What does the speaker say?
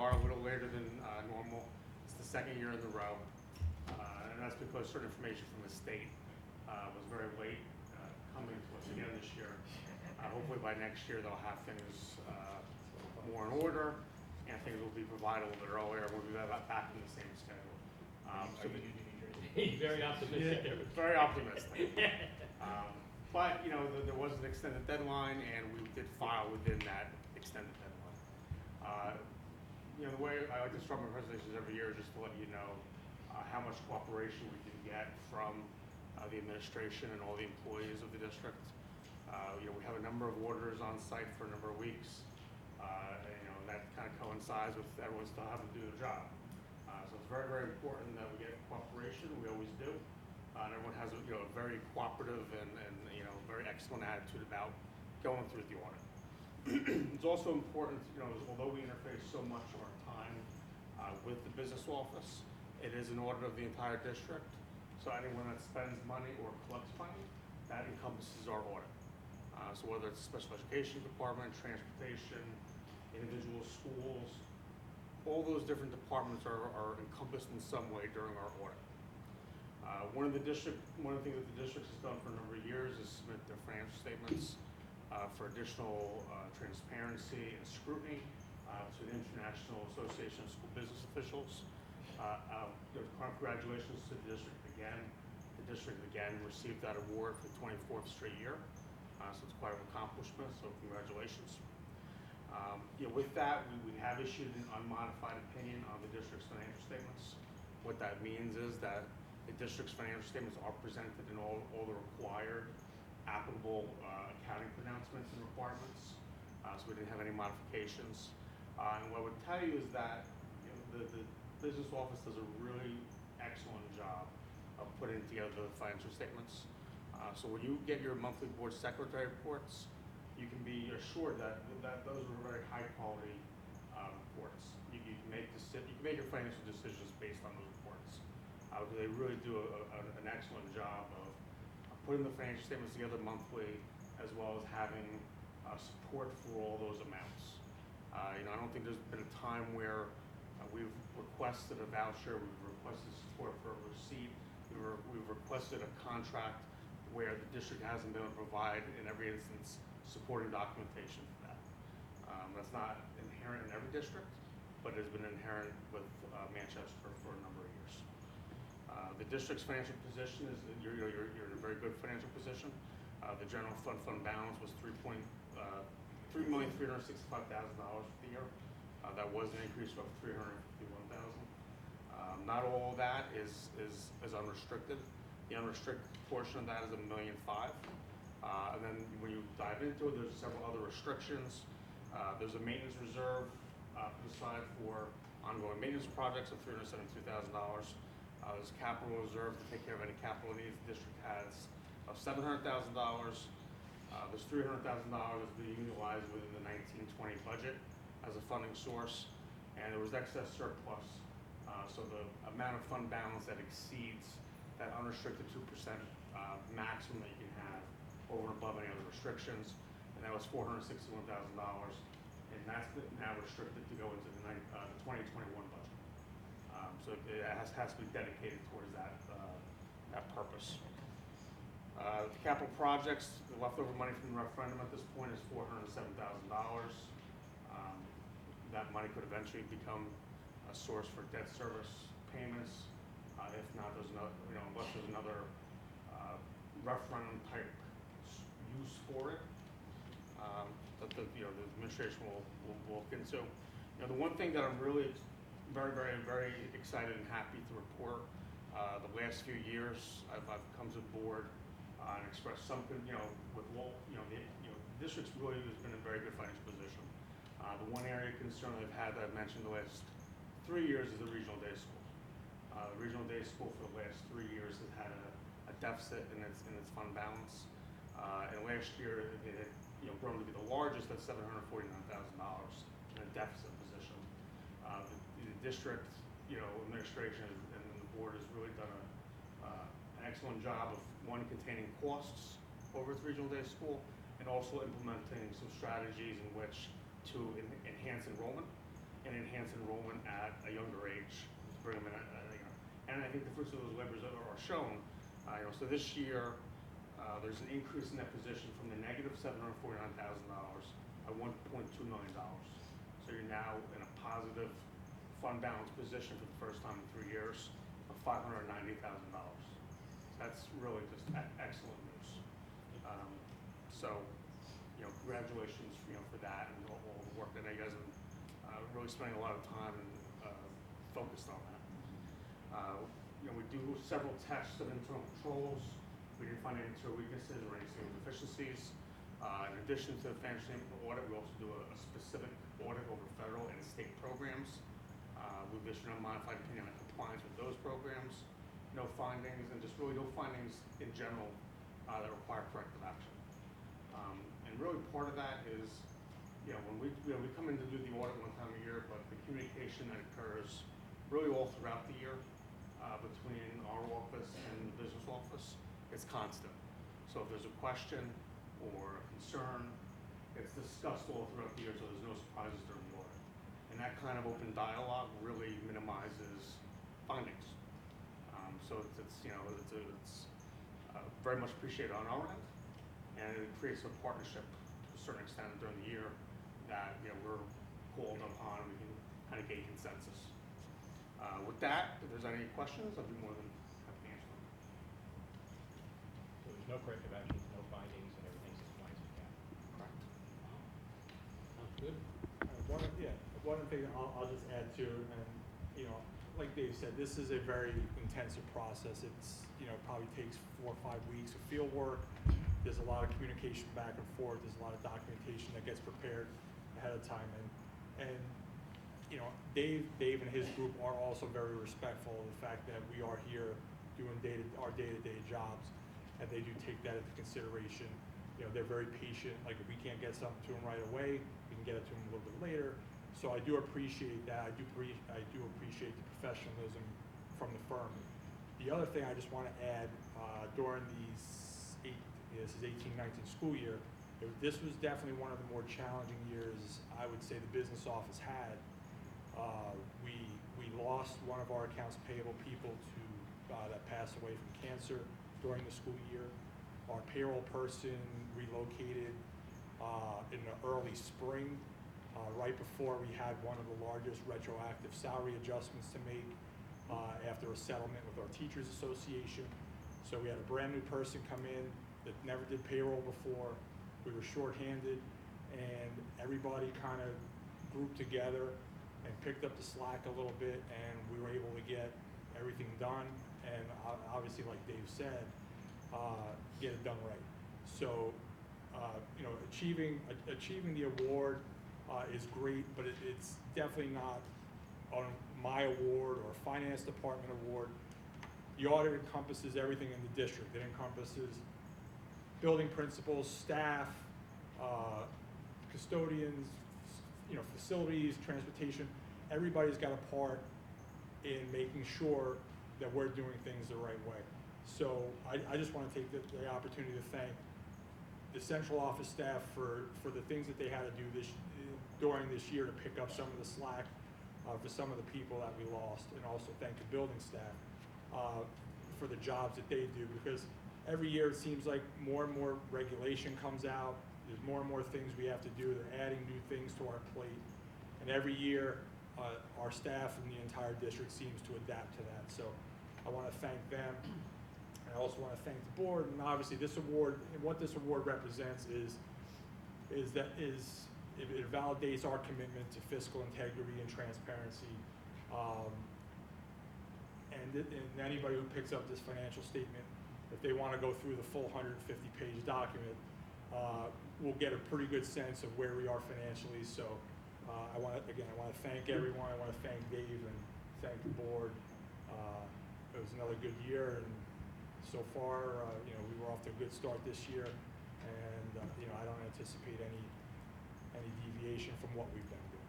are a little later than normal. It's the second year in a row, and that's because certain information from the state was very late coming to us again this year. Hopefully by next year they'll have things more in order, and things will be provided a little bit earlier. We'll be back in the same schedule. Very optimistic. Yeah, very optimistic. But you know, there was an extended deadline, and we did file within that extended deadline. You know, the way I like to start my presentations every year is just to let you know how much cooperation we can get from the administration and all the employees of the district. You know, we have a number of auditors on site for a number of weeks. You know, that kind of coincides with everyone still having to do their job. So it's very, very important that we get cooperation. We always do. And everyone has a, you know, a very cooperative and you know, very excellent attitude about going through the audit. It's also important, you know, although we interface so much of our time with the business office, it is an audit of the entire district. So anyone that spends money or collects money, that encompasses our audit. So whether it's special education department, transportation, individual schools, all those different departments are encompassed in some way during our audit. One of the things that the district has done for a number of years is submit their financial statements for additional transparency and scrutiny to the International Association of School Business Officials. Congratulations to the district again. The district again received that award for the 24th straight year. So it's quite an accomplishment, so congratulations. You know, with that, we have issued an unmodified opinion on the district's financial statements. What that means is that the district's financial statements are presented in all the required applicable accounting pronouncements and requirements. So we didn't have any modifications. And what I would tell you is that, you know, the business office does a really excellent job of putting together the financial statements. So when you get your monthly board secretary reports, you can be assured that those are very high quality reports. You can make your financial decisions based on those reports. They really do an excellent job of putting the financial statements together monthly, as well as having support for all those amounts. You know, I don't think there's been a time where we've requested a voucher, we've requested support for a receipt, we've requested a contract where the district hasn't been able to provide, in every instance, supporting documentation for that. That's not inherent in every district, but it has been inherent with Manchester for a number of years. The district's financial position is, you're in a very good financial position. The general fund balance was $3,365,000 for the year. That was an increase of $351,000. Not all of that is unrestricted. The unrestricted portion of that is $1.5 million. And then when you dive into it, there's several other restrictions. There's a maintenance reserve put aside for ongoing maintenance projects of $372,000. There's capital reserve to take care of any capital needs the district has of $700,000. There's $300,000 that's being utilized within the 1920 budget as a funding source, and there was excess surplus. So the amount of fund balance that exceeds that unrestricted 2% maximum that you can have over and above any other restrictions, and that was $461,000, and that's now restricted to go into the 2021 budget. So it has to be dedicated towards that purpose. The capital projects, the leftover money from the referendum at this point is $407,000. That money could eventually become a source for debt service payments. If not, there's another, you know, unless there's another referendum type use for it, that the administration will look into. You know, the one thing that I'm really very, very, very excited and happy to report, the last few years I've come to the board and expressed something, you know, with the district's really has been in a very good financial position. The one area of concern I've had that I've mentioned the last 3 years is the regional day school. The regional day school for the last 3 years has had a deficit in its fund balance, and last year it had grown to be the largest at $749,000 in a deficit position. The district, administration and the board has really done an excellent job of containing costs over its regional day school, and also implementing some strategies in which to enhance enrollment and enhance enrollment at a younger age, to bring them in and I think the fruits of those labors are shown. So this year, there's an increase in that position from the negative $749,000 to $1.2 million. So you're now in a positive fund balance position for the first time in 3 years of $590,000. That's really just excellent news. So, congratulations, for that and all the work that you guys have really spending a lot of time and focused on that. We do several tests of internal controls. We didn't find any material weaknesses or any single deficiencies. In addition to the financial statement audit, we also do a specific audit over federal and state programs. We've issued a modified opinion on compliance with those programs. No findings, and just really no findings in general that require corrective action. And really part of that is, when we come in to do the audit one time a year, but the communication that occurs really all throughout the year between our office and the business office, it's constant. So if there's a question or a concern, it's discussed all throughout the year, so there's no surprises during the audit. And that kind of open dialogue really minimizes findings. So it's very much appreciated on our end, and it creates a partnership to a certain extent during the year that we're called upon and we can kind of gain consensus. With that, if there's any questions, I'd be more than happy to answer them. So there's no corrective actions, no findings, and everything's in compliance with GAAP. Correct. Sounds good. One thing I'll just add to, and like Dave said, this is a very intensive process. It's probably takes 4 or 5 weeks of field work. There's a lot of communication back and forth. There's a lot of documentation that gets prepared ahead of time, and Dave and his group are also very respectful of the fact that we are here doing our day-to-day jobs, and they do take that into consideration. They're very patient. Like, if we can't get something to them right away, we can get it to them a little bit later. So I do appreciate that. I do appreciate the professionalism from the firm. The other thing I just want to add, during this is 18-19 school year, this was definitely one of the more challenging years I would say the business office had. We lost one of our accounts payable people that passed away from cancer during the school year. Our payroll person relocated in the early spring, right before we had one of the largest retroactive salary adjustments to make after a settlement with our Teachers Association. So we had a brand new person come in that never did payroll before. We were shorthanded, and everybody kind of grouped together and picked up the slack a little bit, and we were able to get everything done, and obviously, like Dave said, get it done right. So, achieving the award is great, but it's definitely not on my award or finance department award. The audit encompasses everything in the district. It encompasses building principals, staff, custodians, facilities, transportation. Everybody's got a part in making sure that we're doing things the right way. So I just want to take the opportunity to thank the central office staff for the things that they had to do during this year to pick up some of the slack for some of the people that we lost, and also thank the building staff for the jobs that they do, because every year it seems like more and more regulation comes out. There's more and more things we have to do. They're adding new things to our plate, and every year our staff in the entire district seems to adapt to that. So I want to thank them. I also want to thank the board, and obviously this award, and what this award represents is it validates our commitment to fiscal integrity and transparency. And anybody who picks up this financial statement, if they want to go through the full 150-page document, we'll get a pretty good sense of where we are financially. So I want to thank everyone. I want to thank Dave and thank the board. It was another good year, and so far, we were off to a good start this year, and I don't anticipate any deviation from what we've been doing.